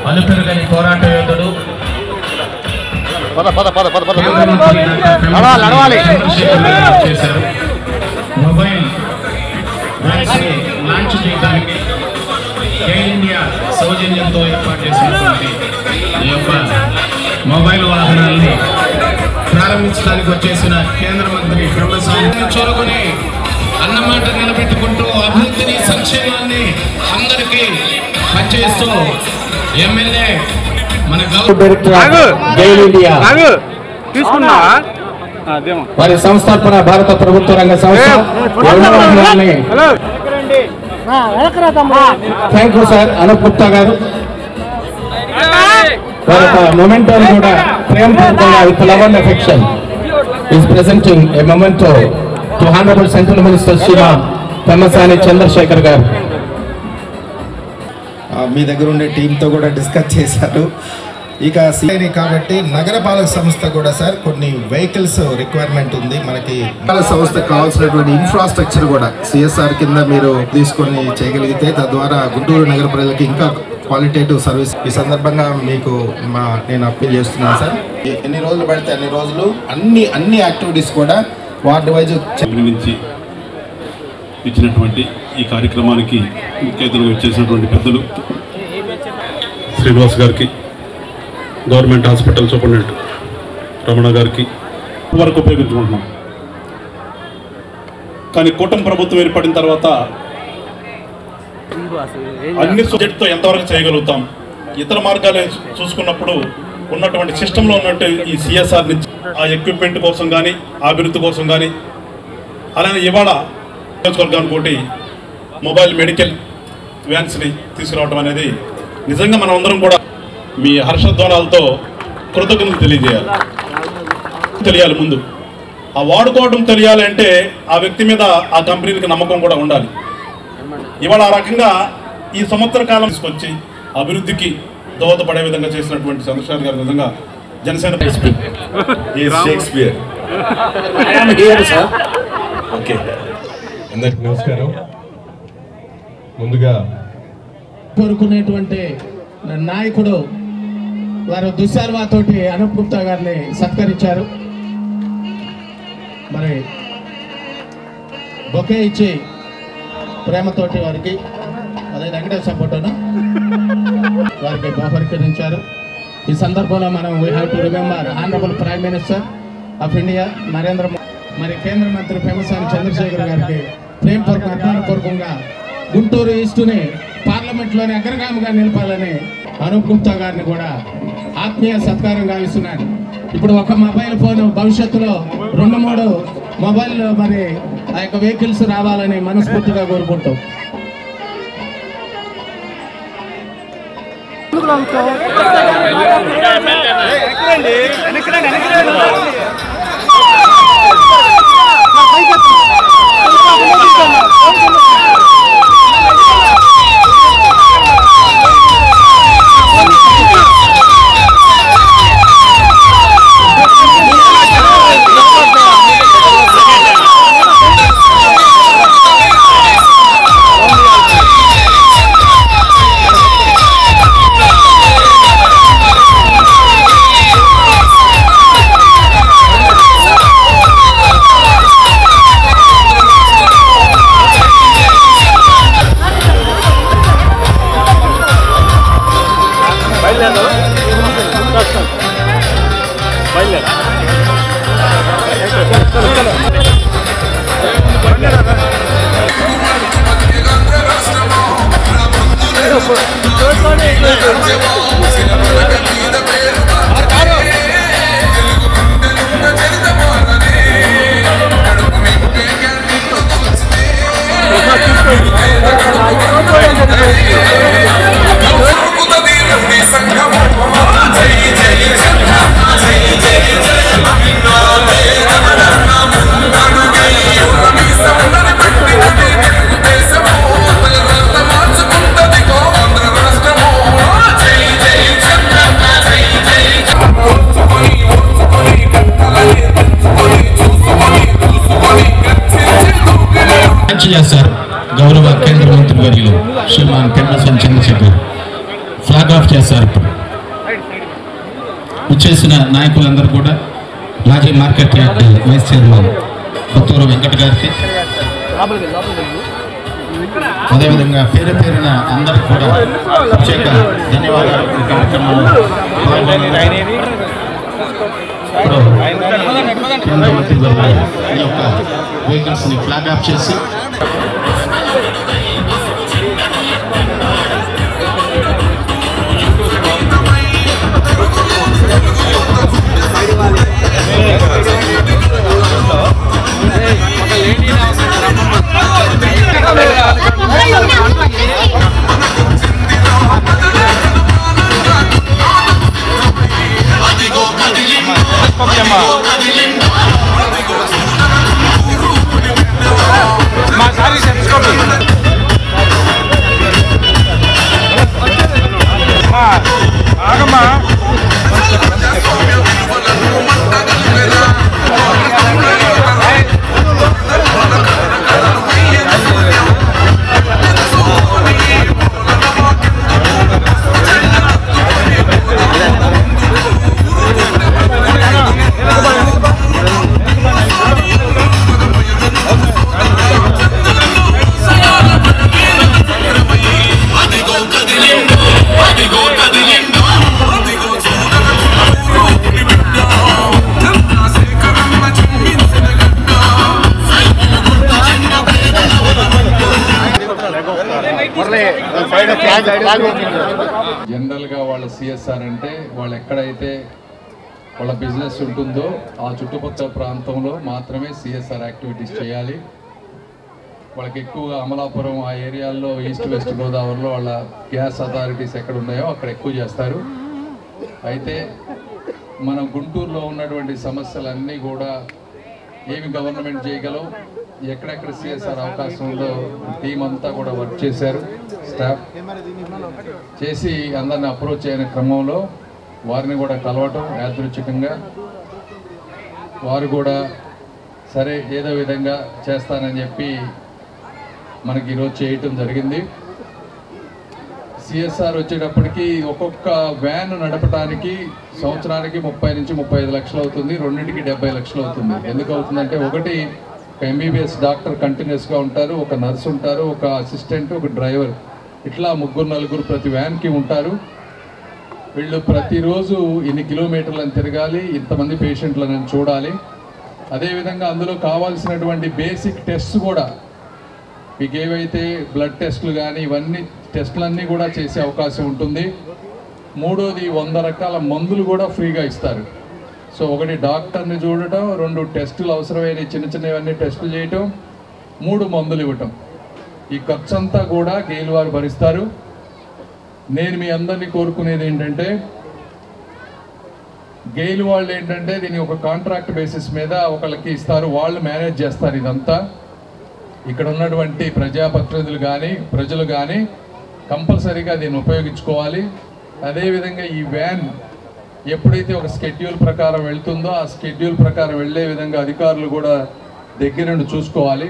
అలుపెరుగని పోరాట యోధుడు చేశారు. మొబైల్ లాంచ్ చేయడానికి ఎయిర్ ఇండియా సౌజన్యంతో ఏర్పాటు చేసినటువంటి ఈ యొక్క మొబైల్ వాహనాన్ని ప్రారంభించడానికి వచ్చేసిన కేంద్ర మంత్రి బ్రహ్మసాని చొరవని అన్నమాట నిలబెట్టుకుంటూ అభివృద్ధిని సంక్షేమాన్ని అందరికీ పనిచేస్తూ ఎమ్మెల్యే మన ఎయిర్ ఇండియా వారి సంస్థాపన భారత ప్రభుత్వ రంగ సంస్థ. Thank you sir Anoop Gupta గారు. వారి మొమెంటో కూడా ప్రేమపూర్వకంగా with love and affection is presenting a memento to honourable central minister Shri Pemmasani Chandrashekar గారు. మీ దగ్గర ఉండే టీంతో కూడా డిస్కస్ చేశారు. ఇక సిఐని కాబట్టి నగరపాలక సంస్థ కూడా సార్ కొన్ని వెహికల్స్ రిక్వైర్మెంట్ ఉంది. మనకి పాలక సంస్థకు కావాల్సినటువంటి ఇన్ఫ్రాస్ట్రక్చర్ కూడా సిఎస్ఆర్ కింద మీరు తీసుకొని చేయగలిగితే తద్వారా గుంటూరు నగర ప్రజలకి ఇంకా క్వాలిటేటివ్ సర్వీస్. ఈ సందర్భంగా మీకు నేను అప్పీల్ చేస్తున్నాను సార్. ఎన్ని రోజులు పడితే అన్ని రోజులు అన్ని యాక్టివిటీస్ కూడా వార్డు వైజ్ నుంచి ఇచ్చినటువంటి ఈ కార్యక్రమానికి ముఖ్య అతిథులుగా వచ్చేసినటువంటి పెద్దలు శ్రీనివాస్ గారికి, గవర్నమెంట్ హాస్పిటల్ సూపరింటెండెంట్ రమణ గారికి వరకు ఉపయోగించుకుంటున్నాం. కానీ కూటమి ప్రభుత్వం ఏర్పడిన తర్వాత అన్ని సబ్జెక్టుతో ఎంతవరకు చేయగలుగుతాం, ఇతర మార్గాలు చూసుకున్నప్పుడు ఉన్నటువంటి సిస్టంలో ఉన్నట్టు ఈ సిఎస్ఆర్ నుంచి ఆ ఎక్విప్మెంట్ కోసం కానీ అభివృద్ధి కోసం కానీ అలానే ఇవాళ నియోజకవర్గానికి ఒకటి మొబైల్ మెడికల్ వ్యాన్స్ని తీసుకురావడం అనేది నిజంగా మనం అందరం కూడా మీ హర్షధ్వానాలతో కృతజ్ఞతలు తెలియాలి. ముందు ఆ వాడుకోవడం తెలియాలి అంటే ఆ వ్యక్తి మీద ఆ కంపెనీకి నమ్మకం కూడా ఉండాలి. ఇవాళ ఆ రకంగా ఈ సంవత్సర కాలం తీసుకొచ్చి అభివృద్ధికి దోహదపడే విధంగా చేసినటువంటి చంద్రశేఖర్ గారు నిజంగా జనసేన అందరికి నమస్కారం. ముందుగా కోరుకునేటువంటి నాయకుడు వారు దుశ్శాల్వాతోటి అనూప్ గుప్తా గారిని సత్కరించారు. మరి బొకే ఇచ్చి ప్రేమతోటి వారికి అదే వెంకటేశ్వర ఫోటోను వారికి బహుకరించారు. ఈ సందర్భంలో మనం we have to remember honourable prime minister of India Narendra Modi, మరి కేంద్ర మంత్రి పెమ్మసాని చంద్రశేఖర్ గారికి అభిమానపూర్వకంగా గుంటూరు ఈస్టుని పార్లమెంట్లోని అగ్రగామిగా నిలపాలని అనూప్ గుప్తా గారిని కూడా ఆత్మీయ సత్కారం గావిస్తున్నాను. ఇప్పుడు ఒక మొబైల్ ఫోన్ భవిష్యత్తులో 2-3 మొబైల్ మరి ఆ యొక్క వెహికల్స్ రావాలని మనస్ఫూర్తిగా కోరుకుంటాం. సంఘం శ్రీమాన్ కెండసన్ చంద్రశేఖర్ ఫ్లాగ్ ఆఫ్ చేస్తారు. ఇప్పుడు వచ్చేసిన నాయకులందరూ కూడా మాజీ market yard vice chairman Puttur Venkata గారికి, అదేవిధంగా పేరు పేరున అందరికి కూడా ప్రత్యేక ధన్యవాదాలు. ఈ కార్యక్రమంలో కేంద్ర మంత్రి ఈ యొక్క వెహికల్స్ని ఫ్లాగ్ ఆఫ్ చేసి జనరల్గా వాళ్ళ సిఎస్ఆర్ అంటే వాళ్ళు ఎక్కడైతే వాళ్ళ బిజినెస్ ఉంటుందో ఆ చుట్టుపక్కల ప్రాంతంలో మాత్రమే సిఎస్ఆర్ యాక్టివిటీస్ చేయాలి. వాళ్ళకి ఎక్కువగా అమలాపురం ఆ ఏరియాల్లో ఈస్ట్ వెస్ట్ గోదావరిలో వాళ్ళ గ్యాస్ అథారిటీస్ ఎక్కడ ఉన్నాయో అక్కడ ఎక్కువ చేస్తారు. అయితే మన గుంటూరులో ఉన్నటువంటి సమస్యలన్నీ కూడా ఏమి గవర్నమెంట్ చేయగలవు, ఎక్కడెక్కడ సిఎస్ఆర్ అవకాశం ఉందో టీం అంతా కూడా వర్క్ చేశారు. స్టాఫ్ చేసి అందరిని అప్రోచ్ అయిన క్రమంలో వారిని కూడా కలవటం యాదృచ్ఛికంగా వారు కూడా సరే ఏదో విధంగా చేస్తానని చెప్పి మనకి ఈరోజు చేయటం జరిగింది. సిఎస్ఆర్ వచ్చేటప్పటికి ఒక్కొక్క వ్యాన్ నడపడానికి సంవత్సరానికి 30 నుంచి 35 లక్షలు అవుతుంది, రెండింటికి 70 లక్షలు అవుతుంది. ఎందుకు అవుతుందంటే ఒకటి ఎంబీబీఎస్ డాక్టర్ కంటిన్యూస్గా ఉంటారు, ఒక నర్స్ ఉంటారు, ఒక అసిస్టెంట్, ఒక డ్రైవర్, ఇట్లా 3-4 ప్రతి వ్యాన్కి ఉంటారు. వీళ్ళు ప్రతిరోజు ఇన్ని కిలోమీటర్లను తిరగాలి, ఇంతమంది పేషెంట్లను చూడాలి. అదేవిధంగా అందులో కావాల్సినటువంటి బేసిక్ టెస్ట్ కూడా మీకు ఏవైతే బ్లడ్ టెస్టులు కానీ ఇవన్నీ టెస్టులన్నీ కూడా చేసే అవకాశం ఉంటుంది. మూడోది 100 రకాల మందులు కూడా ఫ్రీగా ఇస్తారు. సో ఒకటి డాక్టర్ని చూడటం, 2 టెస్టులు అవసరమైన చిన్నవన్నీ టెస్టులు చేయటం, 3 మందులు ఇవ్వటం. ఈ ఖర్చు అంతా కూడా గెయిల్ వారు భరిస్తారు. నేను మీ అందరినీ కోరుకునేది ఏంటంటే గెయిల్ వాళ్ళు ఏంటంటే దీన్ని ఒక కాంట్రాక్ట్ బేసిస్ మీద ఒకళ్ళకి ఇస్తారు, వాళ్ళు మేనేజ్ చేస్తారు ఇదంతా. ఇక్కడ ఉన్నటువంటి ప్రజాప్రతినిధులు కానీ ప్రజలు కానీ కంపల్సరీగా దీన్ని ఉపయోగించుకోవాలి. అదేవిధంగా ఈ వ్యాన్ ఎప్పుడైతే ఒక స్కెడ్యూల్ ప్రకారం వెళ్తుందో ఆ స్కెడ్యూల్ ప్రకారం వెళ్ళే విధంగా అధికారులు కూడా దగ్గర నుండి చూసుకోవాలి.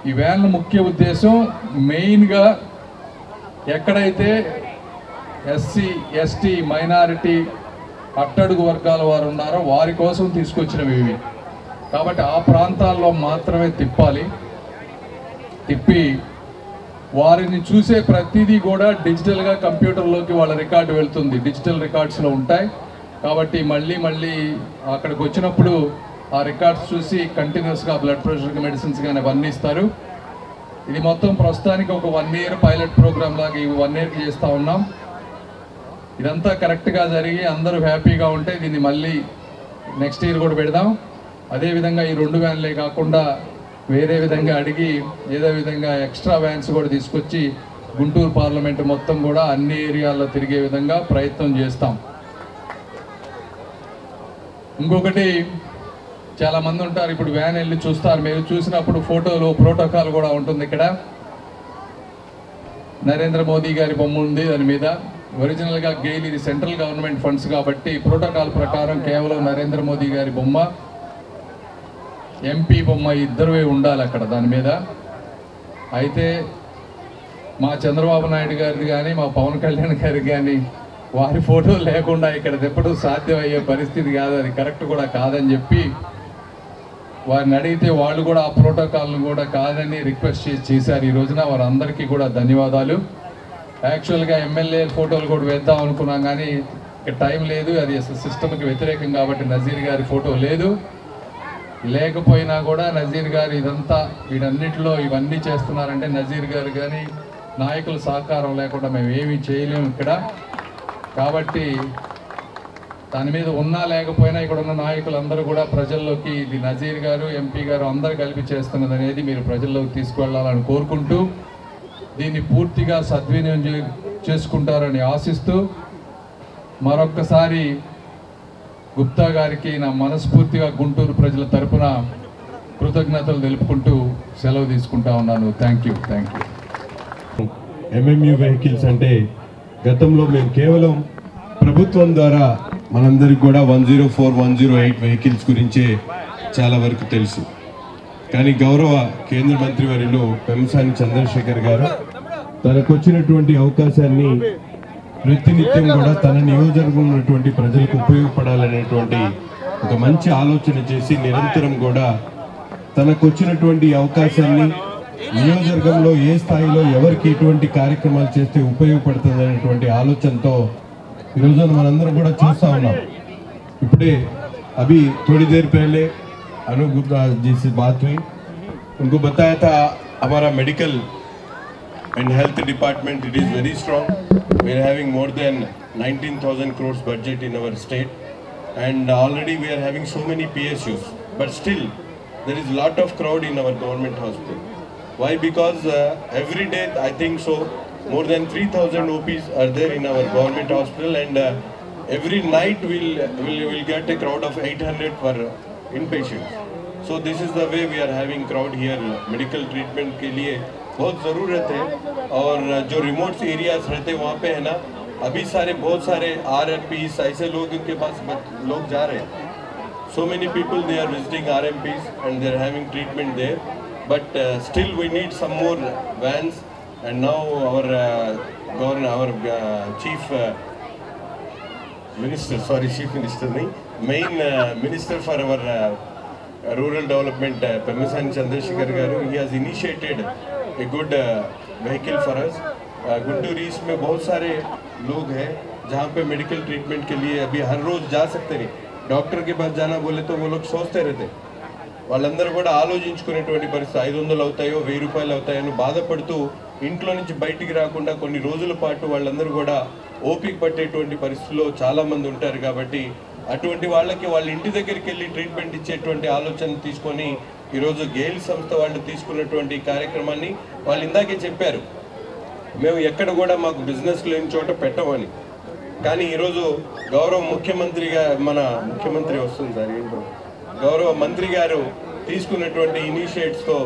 ఈ వ్యాన్ ముఖ్య ఉద్దేశం మెయిన్గా ఎక్కడైతే ఎస్సీ ఎస్టీ మైనారిటీ అట్టడుగు వర్గాల వారు ఉన్నారో వారి కోసం తీసుకొచ్చినవి ఇవి. కాబట్టి ఆ ప్రాంతాల్లో మాత్రమే తిప్పి వారిని చూసే ప్రతిదీ కూడా డిజిటల్గా కంప్యూటర్లోకి వాళ్ళ రికార్డు వెళ్తుంది, డిజిటల్ రికార్డ్స్లో ఉంటాయి. కాబట్టి మళ్ళీ అక్కడికి వచ్చినప్పుడు ఆ రికార్డ్స్ చూసి కంటిన్యూస్గా బ్లడ్ ప్రెషర్కి మెడిసిన్స్ కానీ అవన్నీ ఇస్తారు. ఇది మొత్తం ప్రస్తుతానికి ఒక 1 year పైలట్ ప్రోగ్రామ్ లాగా ఈ 1 yearకి చేస్తూ ఉన్నాం. ఇదంతా కరెక్ట్గా జరిగి అందరూ హ్యాపీగా ఉంటే దీన్ని మళ్ళీ నెక్స్ట్ ఇయర్ కూడా పెడదాం. అదేవిధంగా ఈ 2 వ్యాన్లే కాకుండా వేరే విధంగా అడిగి ఏదో విధంగా ఎక్స్ట్రా వ్యాన్స్ కూడా తీసుకొచ్చి గుంటూరు పార్లమెంట్ మొత్తం కూడా అన్ని ఏరియాల్లో తిరిగే విధంగా ప్రయత్నం చేస్తాం. ఇంకొకటి చాలామంది ఉంటారు, ఇప్పుడు వ్యాన్ వెళ్ళి చూస్తారు, మీరు చూసినప్పుడు ఫోటోలు ప్రోటోకాల్ కూడా ఉంటుంది. ఇక్కడ నరేంద్ర మోదీ గారి బొమ్మ ఉంది దాని మీద. ఒరిజినల్గా గెయిల్ ఇది సెంట్రల్ గవర్నమెంట్ ఫండ్స్ కాబట్టి ప్రోటోకాల్ ప్రకారం కేవలం నరేంద్ర మోదీ గారి బొమ్మ, ఎంపీ బొమ్మ ఇద్దరువే ఉండాలి అక్కడ దాని మీద. అయితే మా చంద్రబాబు నాయుడు గారిది కానీ మా పవన్ కళ్యాణ్ గారికి కానీ వారి ఫోటోలు లేకుండా ఇక్కడ తిప్పడం సాధ్యమయ్యే పరిస్థితి కాదు, అది కరెక్ట్ కూడా కాదని చెప్పి వారిని అడిగితే వాళ్ళు కూడా ఆ ప్రోటోకాల్ను కూడా కాదని రిక్వెస్ట్ చేశారు. ఈ రోజున వారందరికీ కూడా ధన్యవాదాలు. యాక్చువల్గా ఎమ్మెల్యే ఫోటోలు కూడా వేద్దాం అనుకున్నాం కానీ ఇక్కడ టైం లేదు, అది అసలు సిస్టమ్కి వ్యతిరేకం కాబట్టి నజీర్ గారి ఫోటో లేదు. లేకపోయినా కూడా నజీర్ గారు ఇదంతా వీటన్నిటిలో ఇవన్నీ చేస్తున్నారంటే నజీర్ గారు కానీ నాయకుల సహకారం లేకుండా మేము ఏమీ చేయలేము ఇక్కడ. కాబట్టి దాని మీద ఉన్నా లేకపోయినా ఇక్కడ ఉన్న నాయకులందరూ కూడా ప్రజల్లోకి ఇది నజీర్ గారు ఎంపీ గారు అందరూ కలిపి చేస్తున్నది అనేది మీరు ప్రజల్లోకి తీసుకువెళ్ళాలని కోరుకుంటూ దీన్ని పూర్తిగా సద్వినియోగం చేసుకుంటారని ఆశిస్తూ మరొక్కసారి గుప్తా గారికి నా మనస్ఫూర్తిగా గుంటూరు ప్రజల తరపున కృతజ్ఞతలు తెలుపుకుంటూ సెలవు తీసుకుంటా ఉన్నాను. Thank you. ఎంఎంయూ వెహికల్స్ అంటే గతంలో మేము కేవలం ప్రభుత్వం ద్వారా మనందరికి కూడా 104, 108 వెహికల్స్ గురించే చాలా వరకు తెలుసు. కానీ గౌరవ కేంద్ర మంత్రి వర్యులు పెమ్మసాని చంద్రశేఖర్ గారు తనకు వచ్చినటువంటి అవకాశాన్ని ప్రతినిత్యం కూడా తన నియోజకవర్గంలో ఉన్నటువంటి ప్రజలకు ఉపయోగపడాలనేటువంటి ఒక మంచి ఆలోచన చేసి నిరంతరం కూడా తనకు వచ్చినటువంటి అవకాశాన్ని నియోజకవర్గంలో ఏ స్థాయిలో ఎవరికి ఎటువంటి కార్యక్రమాలు చేస్తే ఉపయోగపడుతుంది అనేటువంటి ఆలోచనతో ఈరోజు మనందరం కూడా చూస్తూ ఉన్నాం. इपड़े अभी थोड़ी देर पहले अनु गुप्ता जी से बात हुई, उनको बताया था हमारा medical and health department it is very strong. We are having more than 19,000 crores budget in our state and already we are having so many PSUs, but still there is lot of crowd in our government hospital. Why? Because every day I think so more than 3,000 OPs are there in our government hospital and every night we'll get a crowd of 800 for inpatients. So this is the way we are having crowd here. Medical treatment के लिए बहुत ज़रूरत है और जो remote areas रहते हैं वहाँ पे है ना, अभी बहुत सारे RMPs ऐसे लोग उनके पास लोग जा रहे हैं. So many people they are visiting RMPs and they are having treatment there, but still we need some more vans. And now our governor, our chief minister, main minister for our rural development, Pemasani Chandrasekhar Garu, he has initiated a good vehicle for us. Guntur east में बहुत सारे लोग हैं जहाँ पे medical treatment के लिए अभी हर रोज जा सकते नहीं. डॉक्टर के पास जाना बोले तो वो लोग सोचते रहते, వాళ్ళందరూ కూడా ఆలోచించుకునేటువంటి పరిస్థితి 500 అవుతాయో 1000 రూపాయలు అవుతాయో అని బాధపడుతూ ఇంట్లో నుంచి బయటికి రాకుండా కొన్ని రోజుల పాటు వాళ్ళందరూ కూడా ఓపిక పట్టేటువంటి పరిస్థితుల్లో చాలామంది ఉంటారు. కాబట్టి అటువంటి వాళ్ళకి వాళ్ళ ఇంటి దగ్గరికి వెళ్ళి ట్రీట్మెంట్ ఇచ్చేటువంటి ఆలోచన తీసుకొని ఈరోజు గెయిల్ సంస్థ వాళ్ళు తీసుకున్నటువంటి కార్యక్రమాన్ని వాళ్ళు ఇందాకే చెప్పారు, మేము ఎక్కడ కూడా మాకు బిజినెస్ లేని చోట పెట్టమని. కానీ ఈరోజు గౌరవ ముఖ్యమంత్రిగా మన ముఖ్యమంత్రి వస్తుంది సార్ ఏంటో గౌరవ మంత్రి గారు తీసుకున్నటువంటి ఇనిషియేటివ్స్తో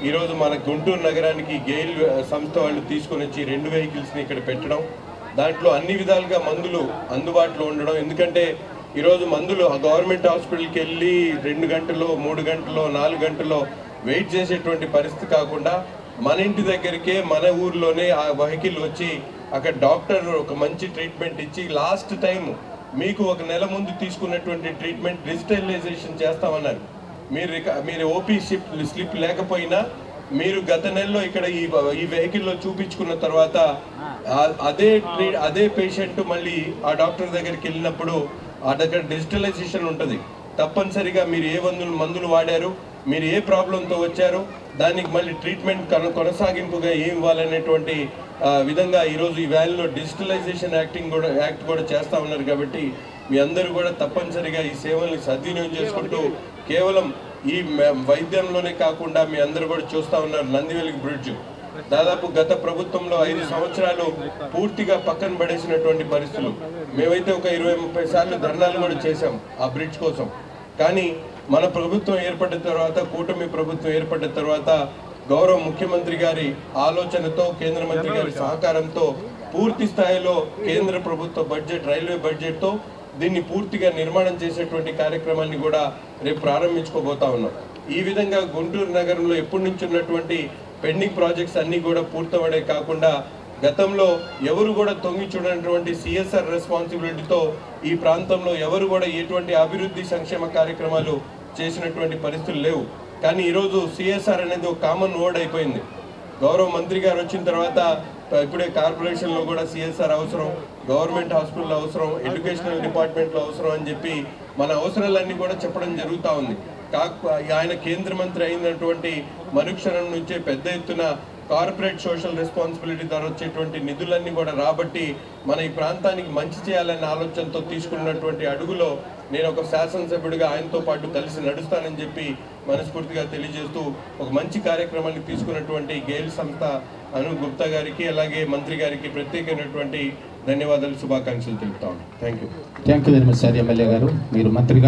ఈరోజు మన గుంటూరు నగరానికి గెయిల్ సంస్థ వాళ్ళు తీసుకొని వచ్చి 2 వెహికల్స్ని ఇక్కడ పెట్టడం, దాంట్లో అన్ని విధాలుగా మందులు అందుబాటులో ఉండడం. ఎందుకంటే ఈరోజు మందులు గవర్నమెంట్ హాస్పిటల్కి వెళ్ళి 2 గంటల్లో 3 గంటల్లో 4 గంటల్లో వెయిట్ చేసేటువంటి పరిస్థితి కాకుండా మన ఇంటి దగ్గరికే మన ఊర్లోనే ఆ వెహికల్ వచ్చి అక్కడ డాక్టర్ ఒక మంచి ట్రీట్మెంట్ ఇచ్చి లాస్ట్ టైం మీకు 1 నెల ముందు తీసుకున్నటువంటి ట్రీట్మెంట్ డిజిటలైజేషన్ చేస్తామన్నారు. మీరు ఓపీ స్లిప్ లేకపోయినా మీరు గత నెలలో ఇక్కడ ఈ వెహికల్లో చూపించుకున్న తర్వాత అదే పేషెంట్ మళ్ళీ ఆ డాక్టర్ దగ్గరికి వెళ్ళినప్పుడు ఆ దగ్గర డిజిటలైజేషన్ ఉంటుంది. తప్పనిసరిగా మీరు ఏ మందులు వాడారు, మీరు ఏ ప్రాబ్లంతో వచ్చారు, దానికి మళ్ళీ ట్రీట్మెంట్ కొనసాగింపుగా ఏం ఇవ్వాలనేటువంటి విధంగా ఈరోజు ఈ వ్యాలీలో డిజిటలైజేషన్ యాక్ట్ కూడా చేస్తూ ఉన్నారు. కాబట్టి మీ అందరూ కూడా తప్పనిసరిగా ఈ సేవల్ని సద్వినియోగం చేసుకుంటూ కేవలం ఈ వైద్యంలోనే కాకుండా మీ అందరూ కూడా చూస్తూ ఉన్నారు నందివెలుగు బ్రిడ్జ్ దాదాపు గత ప్రభుత్వంలో 5 సంవత్సరాలు పూర్తిగా పక్కన పడేసినటువంటి పరిస్థితులు. మేమైతే ఒక 20-30 సార్లు ధర్నాలు కూడా చేశాం ఆ బ్రిడ్జ్ కోసం. కానీ మన ప్రభుత్వం ఏర్పడిన తర్వాత, కూటమి ప్రభుత్వం ఏర్పడిన తర్వాత గౌరవ ముఖ్యమంత్రి గారి ఆలోచనతో, కేంద్ర మంత్రి గారి సహకారంతో పూర్తి స్థాయిలో కేంద్ర ప్రభుత్వ బడ్జెట్, రైల్వే బడ్జెట్తో దీన్ని పూర్తిగా నిర్మాణం చేసేటువంటి కార్యక్రమాన్ని కూడా రేపు ప్రారంభించుకోబోతా ఉన్నాం. ఈ విధంగా గుంటూరు నగరంలో ఎప్పటి నుంచి ఉన్నటువంటి పెండింగ్ ప్రాజెక్ట్స్ అన్నీ కూడా పూర్తవడే కాకుండా గతంలో ఎవరు కూడా తొంగి చూడనటువంటి సిఎస్ఆర్ రెస్పాన్సిబిలిటీతో ఈ ప్రాంతంలో ఎవరు కూడా ఎటువంటి అభివృద్ధి సంక్షేమ కార్యక్రమాలు చేసినటువంటి పరిస్థితులు లేవు. కానీ ఈరోజు సిఎస్ఆర్ అనేది ఒక కామన్ వర్డ్ అయిపోయింది. గౌరవ మంత్రి గారు వచ్చిన తర్వాత ఇప్పుడే కార్పొరేషన్లో కూడా సిఎస్ఆర్ అవసరం, గవర్నమెంట్ హాస్పిటల్ అవసరం, ఎడ్యుకేషనల్ డిపార్ట్మెంట్లో అవసరం అని చెప్పి మన అవసరాలన్నీ కూడా చెప్పడం జరుగుతూ ఉంది. ఆయన కేంద్ర మంత్రి అయినటువంటి మరుక్షణం నుంచే పెద్ద ఎత్తున కార్పొరేట్ సోషల్ రెస్పాన్సిబిలిటీ ద్వారా వచ్చేటువంటి నిధులన్నీ కూడా రాబట్టి మన ఈ ప్రాంతానికి మంచి చేయాలనే ఆలోచనతో తీసుకున్నటువంటి అడుగులో నేను ఒక శాసనసభ్యుడిగా ఆయనతో పాటు కలిసి నడుస్తానని చెప్పి మనస్ఫూర్తిగా తెలియజేస్తూ ఒక మంచి కార్యక్రమాన్ని తీసుకున్నటువంటి గెయిల్ సంస్థ అను గుప్తా గారికి అలాగే మంత్రి గారికి ప్రత్యేకమైనటువంటి ధన్యవాదాలు, శుభాకాంక్షలు తెలుపుతా ఉన్నాను. Thank you very much sir. MLA గారు, మీరు మంత్రిగా